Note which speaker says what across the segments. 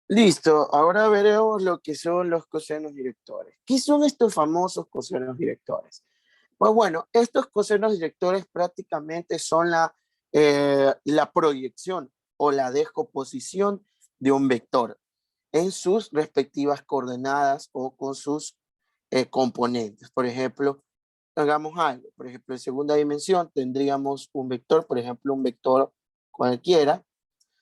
Speaker 1: Listo, ahora veremos lo que son los cosenos directores. ¿Qué son estos famosos cosenos directores? Pues bueno, estos cosenos directores prácticamente son la proyección o la descomposición de un vector en sus respectivas coordenadas o con sus componentes. Por ejemplo, hagamos algo. Por ejemplo, en segunda dimensión tendríamos un vector, por ejemplo, un vector cualquiera.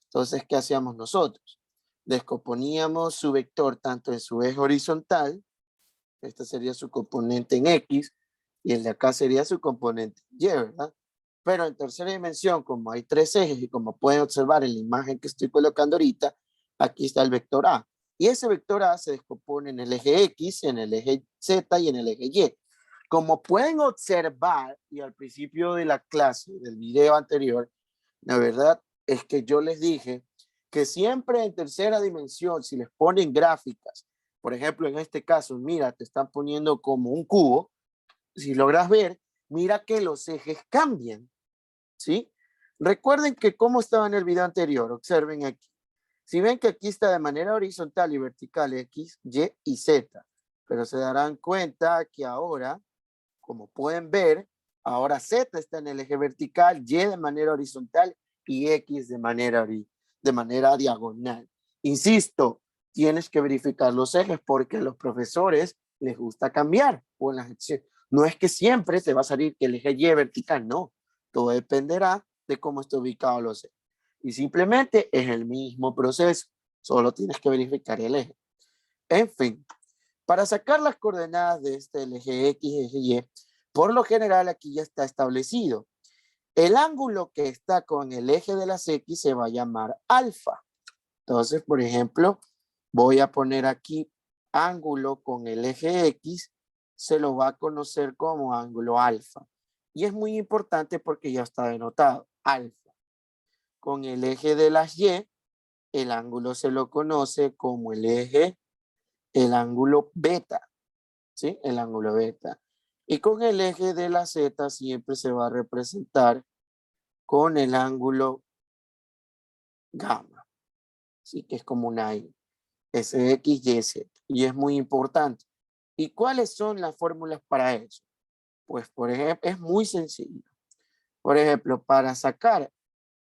Speaker 1: Entonces, ¿qué hacíamos nosotros? Descomponíamos su vector tanto en su eje horizontal, este sería su componente en X, y el de acá sería su componente Y, ¿verdad? Pero en tercera dimensión, como hay tres ejes y como pueden observar en la imagen que estoy colocando ahorita, aquí está el vector A. Y ese vector A se descompone en el eje X, en el eje Z y en el eje Y. Como pueden observar, y al principio de la clase, del video anterior, la verdad es que yo les dije que siempre en tercera dimensión, si les ponen gráficas, por ejemplo, en este caso, mira, te están poniendo como un cubo, si logras ver, mira que los ejes cambian, ¿sí? Recuerden que como estaba en el video anterior, observen aquí. Si ven que aquí está de manera horizontal y vertical X, Y y Z, pero se darán cuenta que ahora, como pueden ver, ahora Z está en el eje vertical, Y de manera horizontal y X de manera diagonal. Insisto, tienes que verificar los ejes porque a los profesores les gusta cambiar o en las secciones. No es que siempre te va a salir que el eje Y vertical, no. Todo dependerá de cómo esté ubicado los ejes. Y simplemente es el mismo proceso, solo tienes que verificar el eje. En fin, para sacar las coordenadas de este eje X, eje Y, por lo general aquí ya está establecido. El ángulo que está con el eje de las X se va a llamar alfa. Entonces, por ejemplo, voy a poner aquí ángulo con el eje X, se lo va a conocer como ángulo alfa. Y es muy importante porque ya está denotado, alfa. Con el eje de las Y, el ángulo se lo conoce como el ángulo beta. ¿Sí? El ángulo beta. Y con el eje de la Z siempre se va a representar con el ángulo gamma. ¿Sí? Que es como una I. SX, Y, Z. Y es muy importante. ¿Y cuáles son las fórmulas para eso? Pues, por ejemplo, es muy sencillo. Por ejemplo, para sacar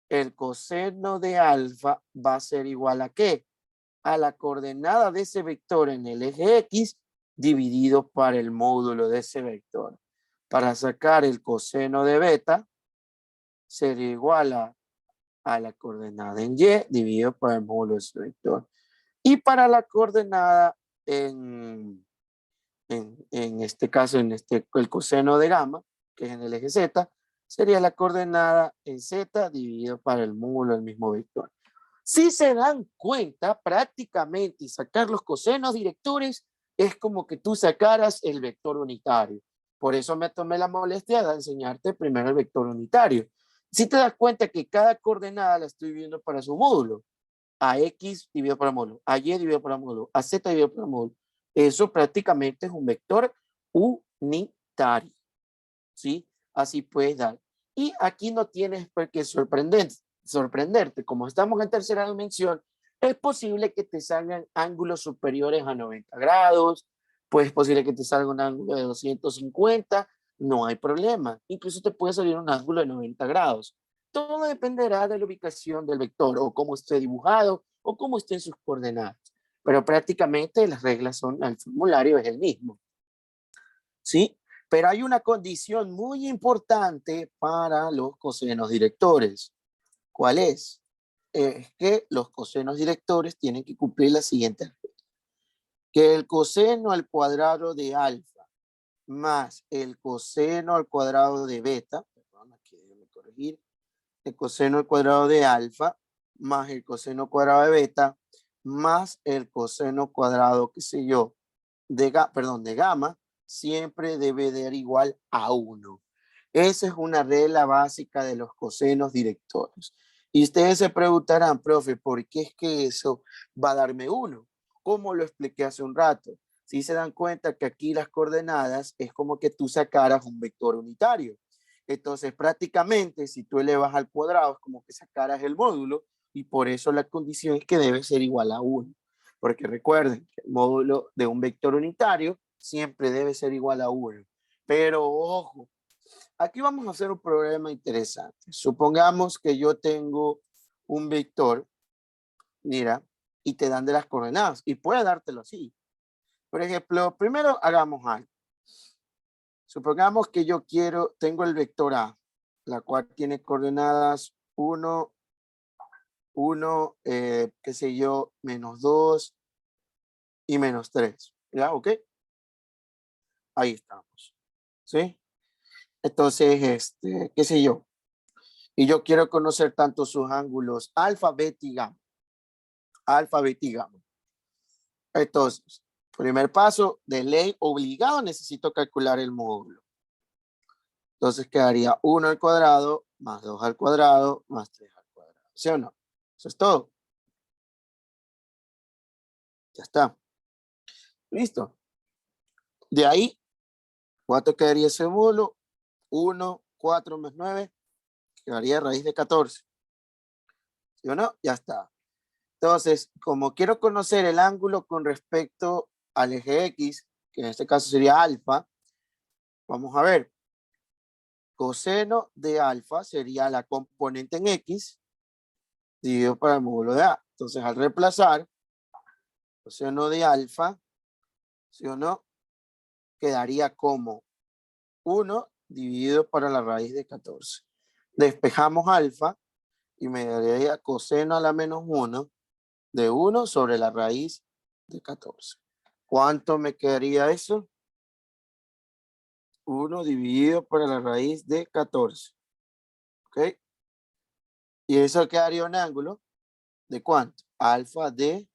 Speaker 1: el coseno de alfa va a ser igual a ¿qué? A la coordenada de ese vector en el eje X dividido por el módulo de ese vector. Para sacar el coseno de beta sería igual a la coordenada en Y dividido por el módulo de ese vector. Y para la coordenada en este caso, el coseno de gamma, que es en el eje Z, sería la coordenada en Z dividido por el módulo del mismo vector. Si se dan cuenta, prácticamente sacar los cosenos directores es como que tú sacaras el vector unitario. Por eso me tomé la molestia de enseñarte primero el vector unitario. Si te das cuenta que cada coordenada la estoy viendo para su módulo, a X dividido por el módulo, a Y dividido por el módulo, a Z dividido por el módulo, eso prácticamente es un vector unitario. ¿Sí? Así puedes dar. Y aquí no tienes por qué sorprenderte. Como estamos en tercera dimensión, es posible que te salgan ángulos superiores a 90 grados, pues es posible que te salga un ángulo de 250, no hay problema. Incluso te puede salir un ángulo de 90 grados. Todo dependerá de la ubicación del vector o cómo esté dibujado o cómo estén sus coordenadas. Pero prácticamente las reglas son, el formulario es el mismo. ¿Sí? Pero hay una condición muy importante para los cosenos directores. ¿Cuál es? Es que los cosenos directores tienen que cumplir la siguiente regla. Que el coseno al cuadrado de alfa más el coseno al cuadrado de beta, perdón, aquí déjame corregir, el coseno al cuadrado de alfa más el coseno cuadrado de beta más el coseno cuadrado, qué sé yo, de gamma, siempre debe de dar igual a 1. Esa es una regla básica de los cosenos directores. Y ustedes se preguntarán, profe, ¿por qué es que eso va a darme 1? Como lo expliqué hace un rato. Si se dan cuenta que aquí las coordenadas es como que tú sacaras un vector unitario. Entonces, prácticamente, si tú elevas al cuadrado, es como que sacaras el módulo y por eso la condición es que debe ser igual a 1. porque recuerden que el módulo de un vector unitario siempre debe ser igual a 1. Pero ojo, aquí vamos a hacer un problema interesante. Supongamos que yo tengo un vector, mira, y te dan de las coordenadas, y puede dártelo así. Por ejemplo, primero hagamos algo. Supongamos que yo tengo el vector A, la cual tiene coordenadas 1, qué sé yo, -2 y -3. ¿Ya? ¿Ok? Ahí estamos. ¿Sí? Entonces, qué sé yo. Y yo quiero conocer tanto sus ángulos alfa, beta y gamma. Alfa, beta y gamma. Entonces, primer paso, de ley obligado, necesito calcular el módulo. Entonces quedaría 1 al cuadrado, más 2 al cuadrado, más 3 al cuadrado. ¿Sí o no? Eso es todo. Ya está. Listo. De ahí, ¿cuánto quedaría ese módulo? 1, 4 más 9, quedaría raíz de 14. ¿Sí o no? Ya está. Entonces, como quiero conocer el ángulo con respecto al eje X, que en este caso sería alfa, vamos a ver. Coseno de alfa sería la componente en X dividido por el módulo de A. Entonces, al reemplazar, coseno de alfa, ¿sí o no? Quedaría como 1 dividido por la raíz de 14. Despejamos alfa y me daría coseno a la menos 1 de 1 sobre la raíz de 14. ¿Cuánto me quedaría eso? 1 dividido por la raíz de 14. ¿Ok? Y eso quedaría un ángulo de ¿cuánto? Alfa de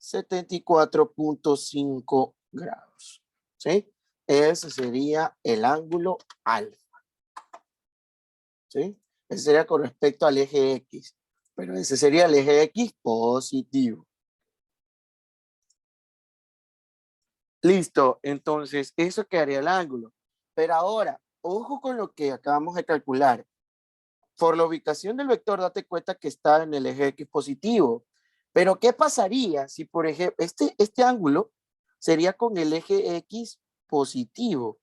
Speaker 1: 74.5 grados. ¿Sí? Ese sería el ángulo alfa. ¿Sí? Ese sería con respecto al eje X. Pero ese sería el eje X positivo. Listo. Entonces, eso quedaría el ángulo. Pero ahora, ojo con lo que acabamos de calcular. Por la ubicación del vector, date cuenta que está en el eje X positivo. Pero, ¿qué pasaría si, por ejemplo, este ángulo sería con el eje X positivo?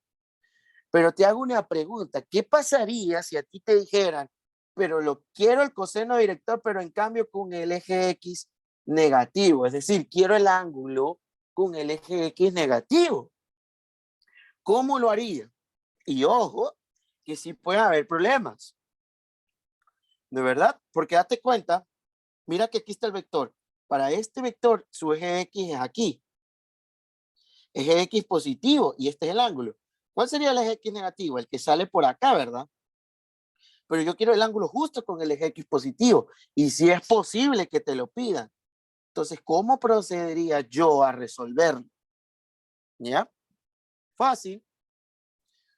Speaker 1: Pero te hago una pregunta. ¿Qué pasaría si a ti te dijeran, pero lo quiero el coseno director, pero en cambio con el eje X negativo? Es decir, quiero el ángulo con el eje X negativo. ¿Cómo lo haría? Y ojo, que sí puede haber problemas. ¿De verdad? Porque date cuenta, mira que aquí está el vector. Para este vector, su eje X es aquí. Eje X positivo y este es el ángulo. ¿Cuál sería el eje X negativo? El que sale por acá, ¿verdad? Pero yo quiero el ángulo justo con el eje X positivo. Y si es posible que te lo pidan. Entonces, ¿cómo procedería yo a resolverlo? ¿Ya? Fácil.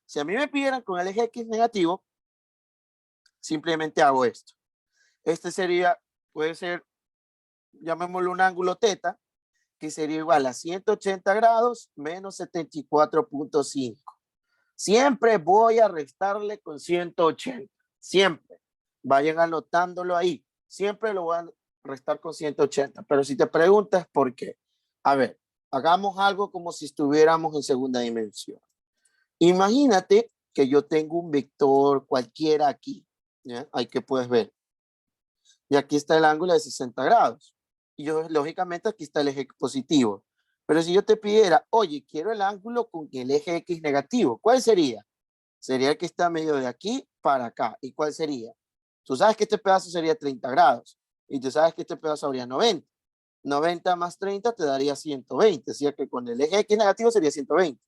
Speaker 1: Si a mí me pidieran con el eje X negativo, simplemente hago esto. Este sería, puede ser, llamémoslo un ángulo teta, que sería igual a 180 grados menos 74.5. Siempre voy a restarle con 180. Siempre. Vayan anotándolo ahí. Siempre lo voy a restar con 180. Pero si te preguntas por qué. A ver, hagamos algo como si estuviéramos en segunda dimensión. Imagínate que yo tengo un vector cualquiera aquí. ¿Ya? Ahí que puedes ver. Y aquí está el ángulo de 60 grados. Y yo, lógicamente, aquí está el eje positivo. Pero si yo te pidiera, oye, quiero el ángulo con el eje X negativo, ¿cuál sería? Sería el que está medio de aquí para acá. ¿Y cuál sería? Tú sabes que este pedazo sería 30 grados. Y tú sabes que este pedazo habría 90. 90 más 30 te daría 120. Así que con el eje X negativo sería 120.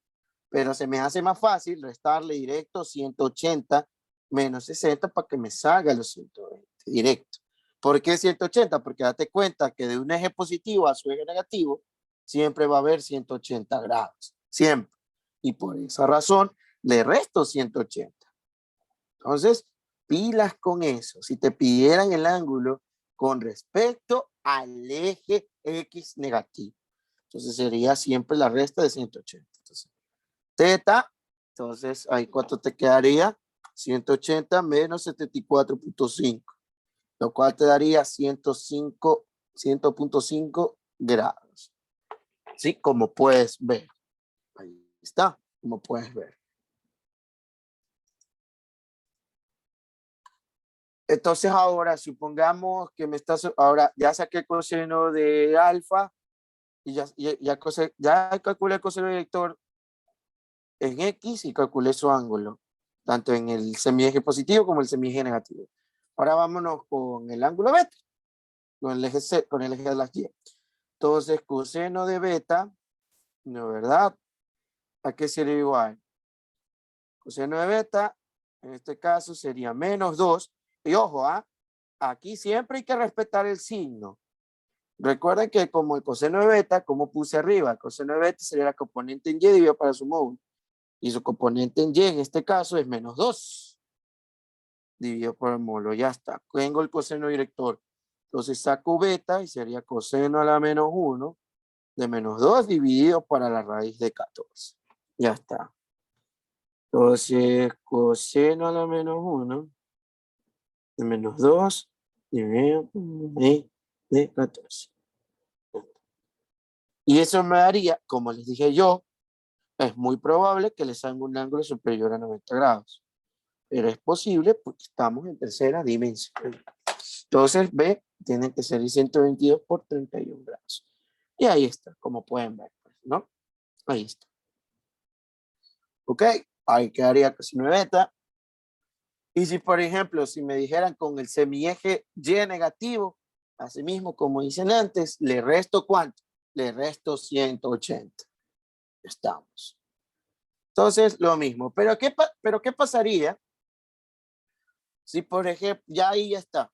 Speaker 1: Pero se me hace más fácil restarle directo 180 menos 60 para que me salga los 120 directo. ¿Por qué 180? Porque date cuenta que de un eje positivo a su eje negativo siempre va a haber 180 grados. Siempre. Y por esa razón le resto 180. Entonces, pilas con eso. Si te pidieran el ángulo con respecto al eje X negativo, entonces sería siempre la resta de 180. Entonces, teta, entonces ahí cuánto te quedaría, 180 menos 74.5, lo cual te daría 100.5 grados. ¿Sí? Como puedes ver. Ahí está, como puedes ver. Entonces ahora supongamos que ahora ya saqué el coseno de alfa y ya calculé el coseno director en X y calculé su ángulo, tanto en el semieje positivo como el semieje negativo. Ahora vámonos con el ángulo beta, con el eje C, con el eje de las Y. Entonces coseno de beta, ¿no es verdad? ¿A qué sería igual? Coseno de beta, en este caso sería menos 2. Y ojo, aquí siempre hay que respetar el signo. Recuerden que como el coseno de beta, como puse arriba, el coseno de beta sería la componente en Y dividido para su módulo. Y su componente en Y en este caso es menos 2 dividido por el módulo. Ya está. Tengo el coseno director. Entonces saco beta y sería coseno a la menos 1 de menos 2 dividido para la raíz de 14. Ya está. Entonces coseno a la menos 1 de menos 2 dividido de 14. Y eso me daría, como les dije yo, es muy probable que les salga un ángulo superior a 90 grados. Pero es posible porque estamos en tercera dimensión. Entonces, B tiene que ser 122 por 31 grados. Y ahí está, como pueden ver, ¿no? Ahí está. Ok, ahí quedaría coseno de beta. Y si, por ejemplo, si me dijeran con el semieje Y negativo, así mismo como dicen antes, le resto ¿cuánto? Le resto 180. Estamos. Entonces, lo mismo. Pero ¿qué pasaría si, por ejemplo, ya ahí ya está?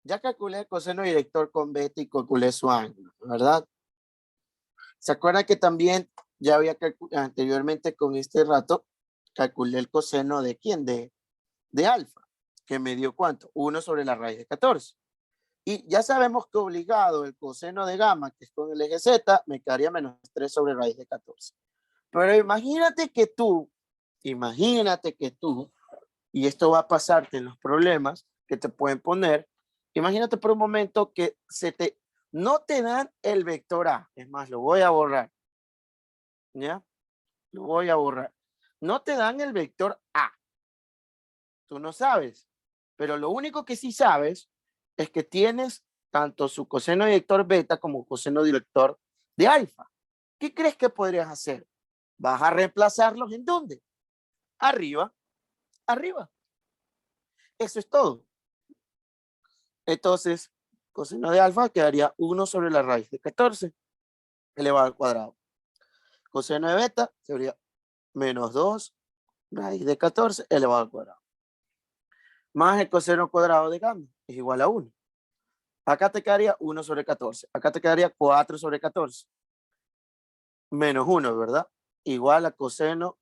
Speaker 1: Ya calculé el coseno director con beta y calculé su ángulo, ¿verdad? ¿Se acuerdan que también ya había calculado anteriormente con este rato? Calculé el coseno de ¿quién? De alfa, que me dio ¿cuánto? 1 sobre la raíz de 14. Y ya sabemos que obligado el coseno de gamma, que es con el eje Z, me quedaría menos 3 sobre raíz de 14. Pero imagínate que tú, y esto va a pasarte en los problemas que te pueden poner, imagínate por un momento que no te dan el vector A, es más, lo voy a borrar, ¿ya? Lo voy a borrar. No te dan el vector A, tú no sabes, pero lo único que sí sabes es que tienes tanto su coseno director beta como coseno director de alfa. ¿Qué crees que podrías hacer? ¿Vas a reemplazarlos en dónde? Arriba, arriba. Eso es todo. Entonces, coseno de alfa quedaría 1 sobre la raíz de 14 elevado al cuadrado. Coseno de beta sería menos 2 raíz de 14 elevado al cuadrado. Más el coseno cuadrado de gamma es igual a 1. Acá te quedaría 1 sobre 14. Acá te quedaría 4 sobre 14. Menos 1, ¿verdad? Igual a coseno.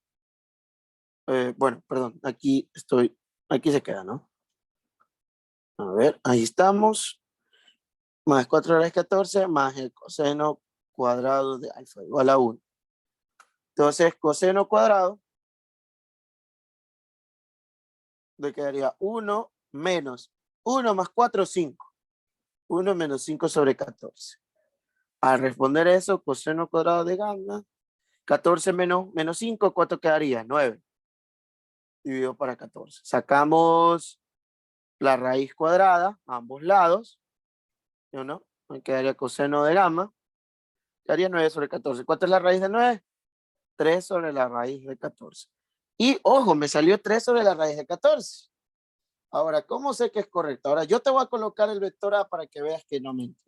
Speaker 1: Bueno, perdón, aquí se queda, ¿no? A ver, ahí estamos. Más 4 raíz de 14 más el coseno cuadrado de alfa igual a 1. Entonces, coseno cuadrado le quedaría 1 menos 1 más 4, 5. 1 menos 5 sobre 14. Al responder eso, coseno cuadrado de gamma, 14 menos 5, ¿cuánto quedaría? 9. Dividido para 14. Sacamos la raíz cuadrada a ambos lados. ¿No? Me quedaría coseno de gamma. Quedaría 9 sobre 14. ¿Cuánto es la raíz de 9? 3 sobre la raíz de 14. Y ojo, me salió 3 sobre la raíz de 14. Ahora, ¿cómo sé que es correcto? Ahora, yo te voy a colocar el vector A para que veas que no miento.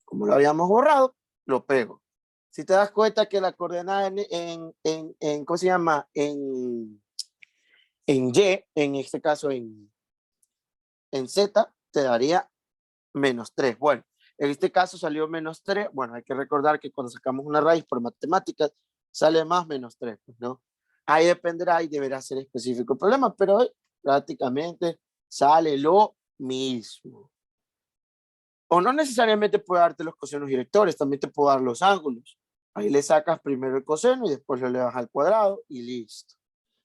Speaker 1: Como lo habíamos borrado, lo pego. Si te das cuenta que la coordenada ¿cómo se llama? En Y, en este caso en Z, te daría menos 3. Bueno, en este caso salió menos 3. Bueno, hay que recordar que cuando sacamos una raíz por matemáticas, sale más menos 3, ¿no? Ahí dependerá y deberá ser específico el problema, pero hoy prácticamente sale lo mismo. O no necesariamente puede darte los cosenos directores, también te puedo dar los ángulos. Ahí le sacas primero el coseno y después lo elevas al cuadrado y listo.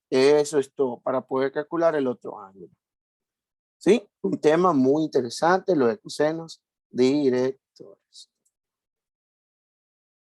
Speaker 1: Eso es todo para poder calcular el otro ángulo. ¿Sí? Un tema muy interesante, lo de cosenos directos. directores.